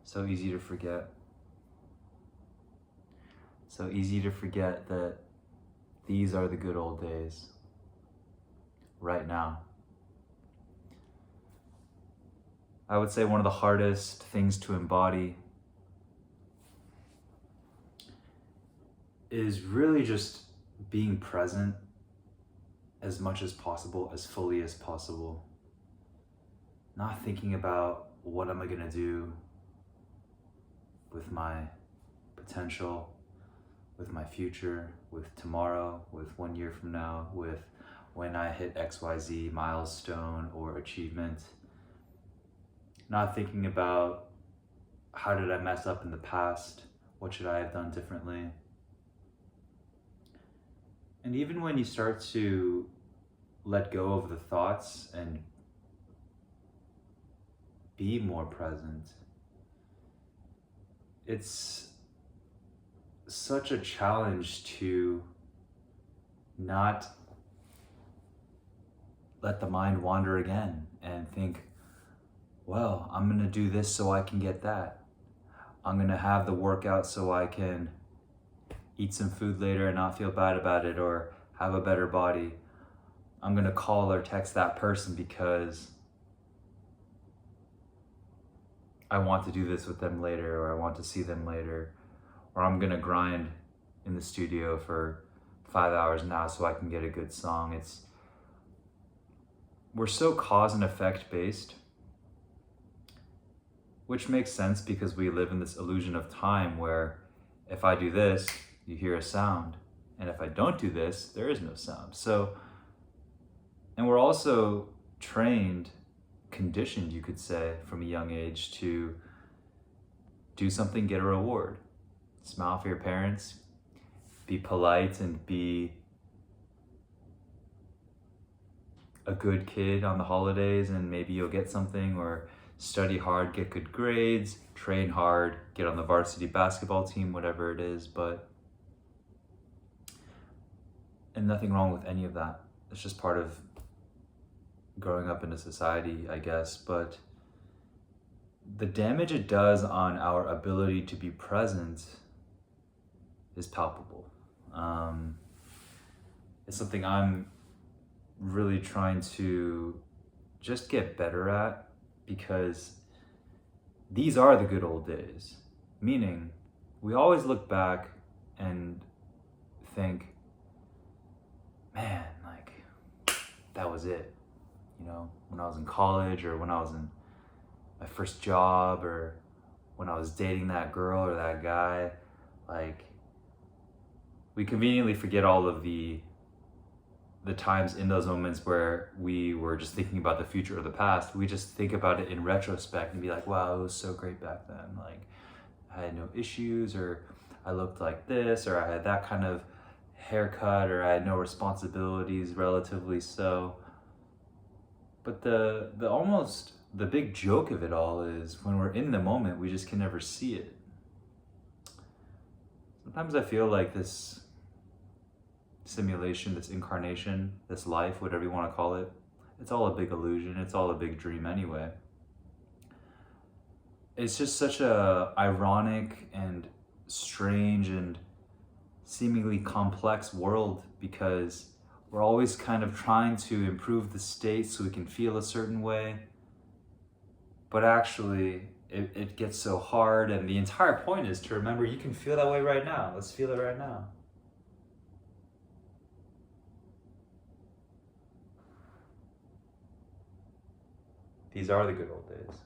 So easy to forget. So easy to forget that these are the good old days, right now. I would say one of the hardest things to embody is really just being present as much as possible, as fully as possible. Not thinking about what am I gonna do with my potential, with my future, with tomorrow, with 1 year from now, with when I hit XYZ milestone or achievement. Not thinking about how did I mess up in the past, what should I have done differently. And even when you start to let go of the thoughts and be more present, it's such a challenge to not let the mind wander again and think, well, I'm gonna do this so I can get that. I'm gonna have the workout so I can eat some food later and not feel bad about it or have a better body. I'm gonna call or text that person because I want to do this with them later, or I want to see them later, or I'm gonna grind in the studio for 5 hours now so I can get a good song. We're so cause and effect based, which makes sense because we live in this illusion of time where if I do this, you hear a sound, and if I don't do this, there is no sound. So, and we're also trained, conditioned, you could say, from a young age to do something, get a reward. Smile for your parents, be polite and be a good kid on the holidays and maybe you'll get something, or study hard, get good grades, train hard, get on the varsity basketball team, whatever it is. And nothing wrong with any of that. It's just part of growing up in a society, I guess. But the damage it does on our ability to be present is palpable. It's something I'm really trying to just get better at, because these are the good old days. Meaning, we always look back and think, man, like, that was it. You know, when I was in college, or when I was in my first job, or when I was dating that girl or that guy, like, we conveniently forget all of the times in those moments where we were just thinking about the future or the past. We just think about it in retrospect and be like, wow, it was so great back then. Like, I had no issues, or I looked like this, or I had that kind of haircut, or I had no responsibilities, relatively so. But the big joke of it all is when we're in the moment, we just can never see it. Sometimes I feel like this simulation, this incarnation, this life, whatever you want to call it, it's all a big illusion. It's all a big dream anyway. It's just such a ironic and strange and seemingly complex world, because we're always kind of trying to improve the state so we can feel a certain way. But actually, it gets so hard, and the entire point is to remember you can feel that way right now. Let's feel it right now. These are the good old days.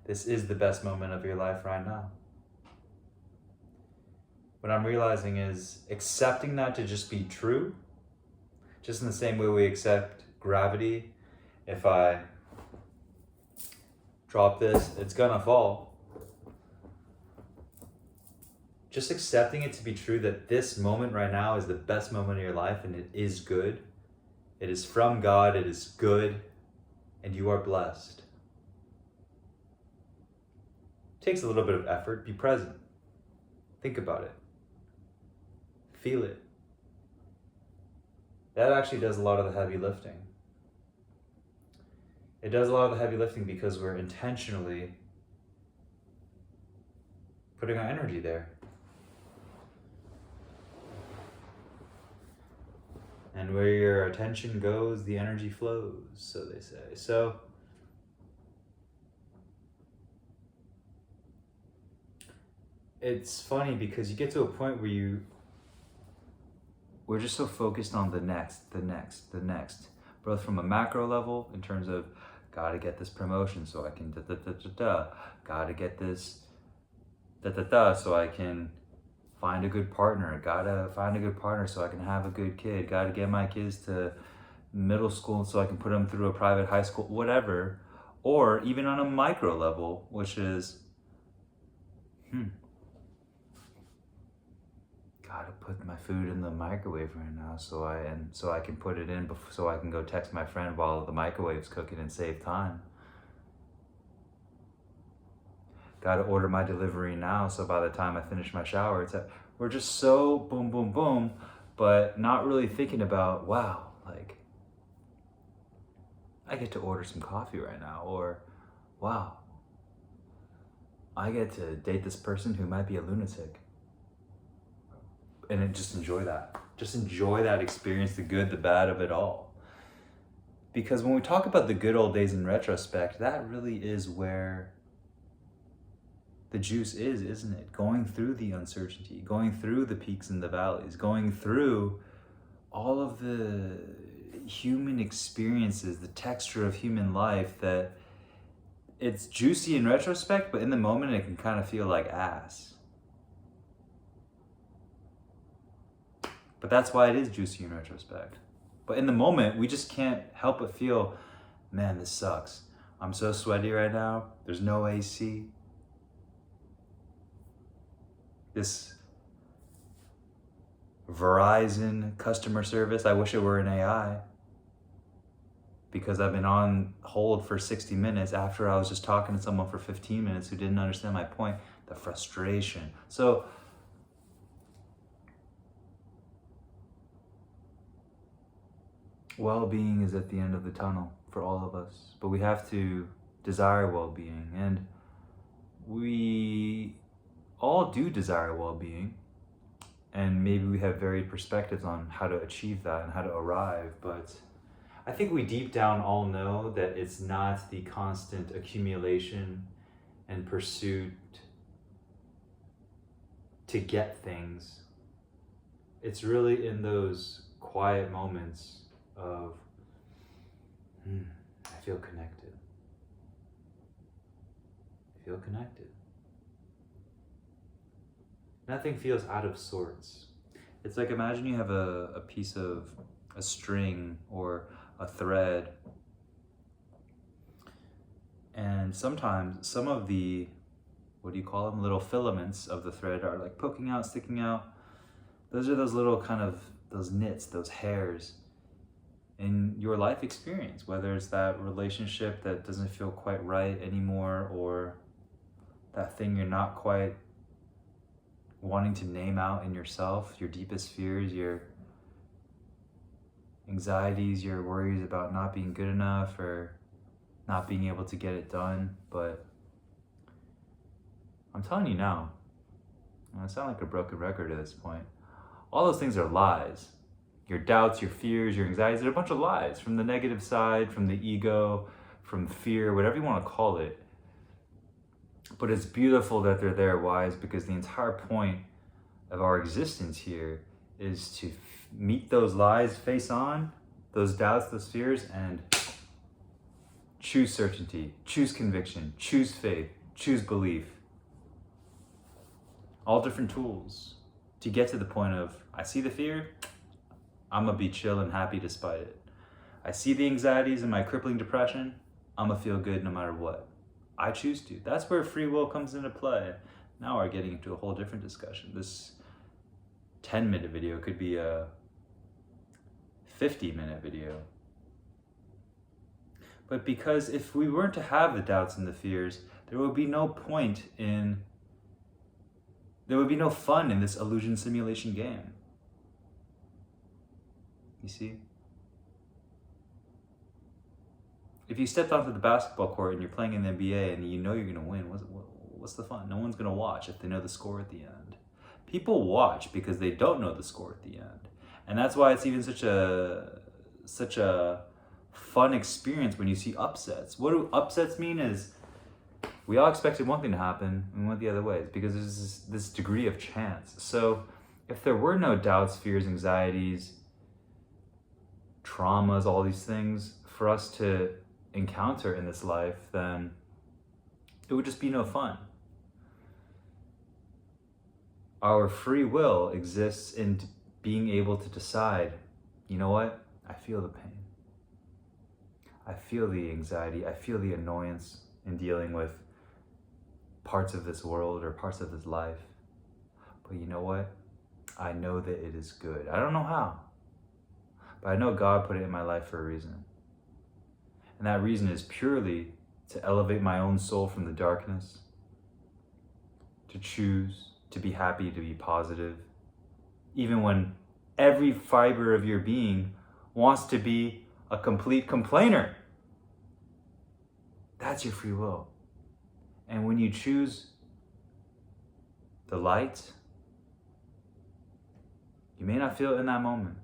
This is the best moment of your life right now. What I'm realizing is accepting that to just be true, just in the same way we accept gravity. If I drop this, it's gonna fall. Just accepting it to be true, that this moment right now is the best moment of your life, and it is good. It is from God, it is good, and you are blessed. It takes a little bit of effort. Be present. Think about it. Feel it. That actually does a lot of the heavy lifting. It does a lot of the heavy lifting because we're intentionally putting our energy there. And where your attention goes, the energy flows, so they say. So, it's funny because you get to a point where we're just so focused on the next, both from a macro level in terms of gotta get this promotion so I can gotta get this so I can find a good partner, gotta find a good partner so I can have a good kid, gotta get my kids to middle school so I can put them through a private high school, whatever. Or even on a micro level, which is, gotta put my food in the microwave right now so I can put it in so I can go text my friend while the microwave's cooking and save time. Gotta order my delivery now so by the time I finish my shower, we're just so boom, boom, boom, but not really thinking about, wow, like, I get to order some coffee right now, or wow, I get to date this person who might be a lunatic. And just enjoy that. Just enjoy that experience, the good, the bad of it all. Because when we talk about the good old days in retrospect, that really is where the juice is, isn't it? Going through the uncertainty, going through the peaks and the valleys, going through all of the human experiences, the texture of human life, that it's juicy in retrospect, but in the moment it can kind of feel like ass. But that's why it is juicy in retrospect. But in the moment, we just can't help but feel, man, this sucks. I'm so sweaty right now. There's no AC. This Verizon customer service, I wish it were an AI. Because I've been on hold for 60 minutes after I was just talking to someone for 15 minutes who didn't understand my point. The frustration. So, well-being is at the end of the tunnel for all of us, but we have to desire well-being, and we all do desire well-being, and maybe we have varied perspectives on how to achieve that and how to arrive, but I think we deep down all know that it's not the constant accumulation and pursuit to get things. It's really in those quiet moments of, I feel connected. I feel connected. Nothing feels out of sorts. It's like, imagine you have a piece of a string or a thread, and sometimes some of the, what do you call them, little filaments of the thread are like poking out, sticking out. Those are those little kind of, those knits, those hairs in your life experience, whether it's that relationship that doesn't feel quite right anymore, or that thing you're not quite wanting to name out in yourself, your deepest fears, your anxieties, your worries about not being good enough or not being able to get it done. But I'm telling you now, I sound like a broken record at this point, all those things are lies. Your doubts, your fears, your anxieties, they're a bunch of lies from the negative side, from the ego, from fear, whatever you want to call it. But it's beautiful that they're there. Why? Is because the entire point of our existence here is to meet those lies face on, those doubts, those fears, and choose certainty, choose conviction, choose faith, choose belief. All different tools to get to the point of, I see the fear, I'm gonna be chill and happy despite it. I see the anxieties and my crippling depression, I'm gonna feel good no matter what. I choose to. That's where free will comes into play. Now we're getting into a whole different discussion. This 10-minute video could be a 50-minute video. But because if we weren't to have the doubts and the fears, there would be no point in, there would be no fun in this illusion simulation game. You see? If you stepped onto the basketball court and you're playing in the NBA and you know you're going to win, what's the fun? No one's gonna watch if they know the score at the end. People watch because they don't know the score at the end. And that's why it's even such a fun experience when you see upsets. What do upsets mean is we all expected one thing to happen and we went the other way. It's because there's this degree of chance. So if there were no doubts, fears, anxieties, traumas, all these things for us to encounter in this life, then it would just be no fun. Our free will exists in being able to decide, you know what? I feel the pain. I feel the anxiety. I feel the annoyance in dealing with parts of this world or parts of this life. But you know what? I know that it is good. I don't know how, but I know God put it in my life for a reason. And that reason is purely to elevate my own soul from the darkness, to choose to be happy, to be positive, even when every fiber of your being wants to be a complete complainer. That's your free will. And when you choose the light, you may not feel it in that moment,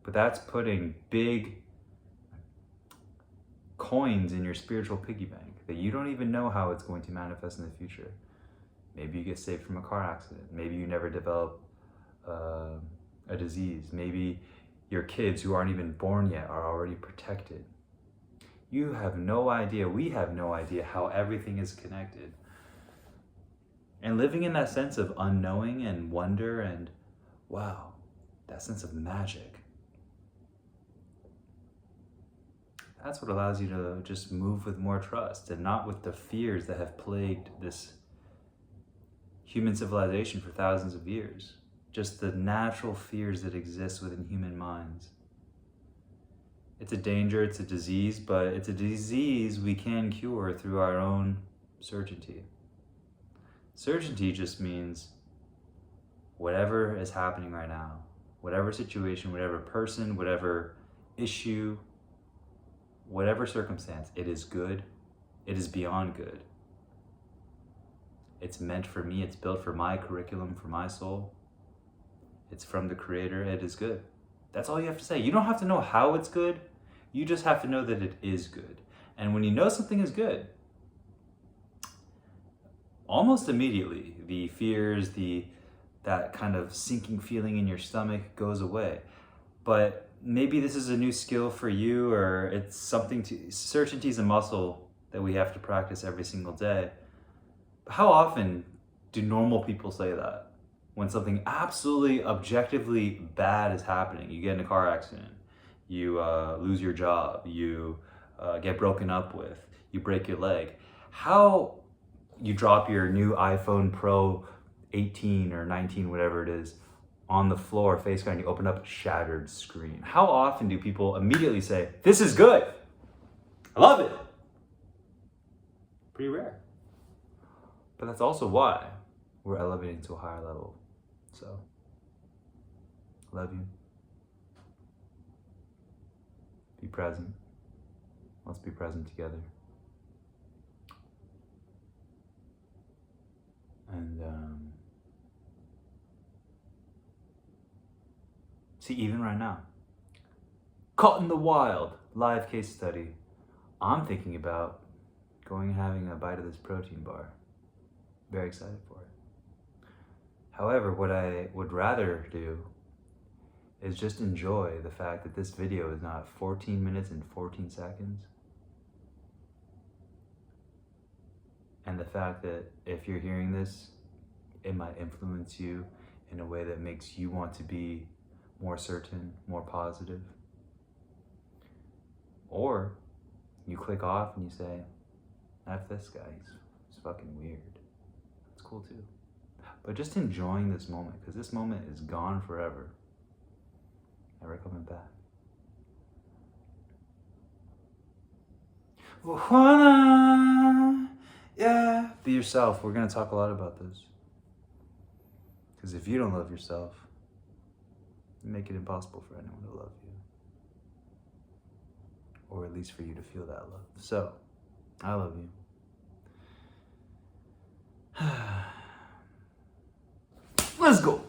but that's putting big coins in your spiritual piggy bank that you don't even know how it's going to manifest in the future. Maybe you get saved from a car accident. Maybe you never develop a disease. Maybe your kids who aren't even born yet are already protected. You have no idea, we have no idea how everything is connected. And living in that sense of unknowing and wonder and wow, that sense of magic, that's what allows you to just move with more trust and not with the fears that have plagued this human civilization for thousands of years. Just the natural fears that exist within human minds. It's a danger, it's a disease, but it's a disease we can cure through our own certainty. Certainty just means whatever is happening right now, whatever situation, whatever person, whatever issue, whatever circumstance, it is good, it is beyond good. It's meant for me, it's built for my curriculum, for my soul. It's from the Creator, it is good. That's all you have to say. You don't have to know how it's good, you just have to know that it is good. And when you know something is good, almost immediately, the fears, that kind of sinking feeling in your stomach goes away. But maybe this is a new skill for you, or it's something certainty is a muscle that we have to practice every single day. How often do normal people say that? When something absolutely objectively bad is happening, you get in a car accident, you lose your job, you get broken up with, you break your leg. How you drop your new iPhone Pro 18 or 19, whatever it is, on the floor, face down, you open up a shattered screen. How often do people immediately say, this is good, I love it? Pretty rare. But that's also why we're elevating to a higher level. So, love you. Be present. Let's be present together. And see, even right now, Caught in the Wild live case study. I'm thinking about going and having a bite of this protein bar. Very excited for it. However, what I would rather do is just enjoy the fact that this video is not 14 minutes and 14 seconds. And the fact that if you're hearing this, it might influence you in a way that makes you want to be more certain, more positive. Or you click off and you say, F this guy, he's fucking weird. It's cool too. But just enjoying this moment, because this moment is gone forever. Never coming back. Yeah. Be yourself. We're going to talk a lot about this. Because if you don't love yourself, you make it impossible for anyone to love you. Or at least for you to feel that love. So, I love you. Let's go.